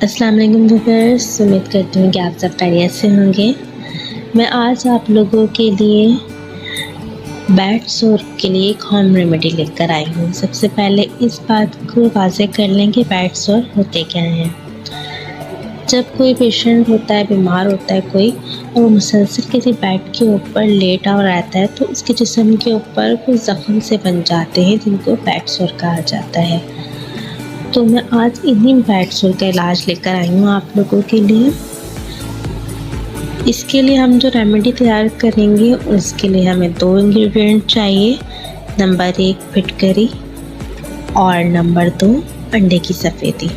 अस्सलाम वालेकुम व्यूअर्स, उम्मीद करती हूँ कि आप सब खैरियत से होंगे। मैं आज आप लोगों के लिए बैड सोर के लिए एक होम रेमेडी लेकर आई हूँ। सबसे पहले इस बात को वाज़ेह कर लें कि बैड सोर होते क्या हैं। जब कोई पेशेंट होता है, बीमार होता है कोई, और वो मुसलसल किसी बेड के ऊपर लेटा हुआ रहता है तो उसके जिस्म के ऊपर कुछ ज़ख्म से बन जाते हैं जिनको बैड सोर कहा जाता है। तो मैं आज इन्हीं बैड सोर का इलाज लेकर आई हूँ आप लोगों के लिए। इसके लिए हम जो रेमेडी तैयार करेंगे उसके लिए हमें 2 इंग्रेडिएंट चाहिए। नंबर 1 फिटकरी और नंबर 2 अंडे की सफ़ेदी।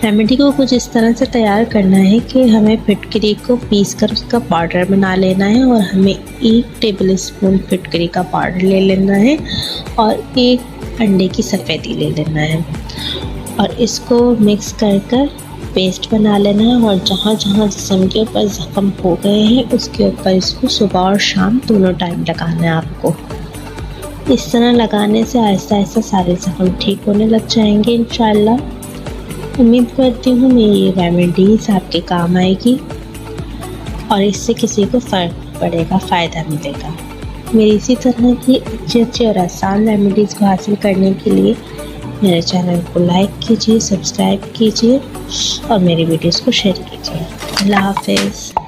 रेमेडी को कुछ इस तरह से तैयार करना है कि हमें फिटकरी को पीस कर उसका पाउडर बना लेना है और हमें 1 टेबल स्पून फिटकरी का पाउडर ले लेना है और 1 अंडे की सफ़ेदी ले लेना है और इसको मिक्स कर पेस्ट बना लेना है। और जहाँ जहाँ जिस्म के ऊपर ज़ख्म हो गए हैं उसके ऊपर इसको सुबह और शाम दोनों टाइम लगाना है आपको। इस तरह लगाने से आहिस्ता आहिस्ता सारे ज़ख्म ठीक होने लग जाएंगे इंशाअल्लाह। उम्मीद करती हूँ मेरी ये रेमेडीज़ आपके काम आएगी और इससे किसी को फ़र्क पड़ेगा, फ़ायदा मिलेगा। मेरी इसी तरह की अच्छी और आसान रेमेडीज़ को हासिल करने के लिए मेरे चैनल को लाइक कीजिए, सब्सक्राइब कीजिए और मेरी वीडियोस को शेयर कीजिए। अल्लाह हाफ़िज़।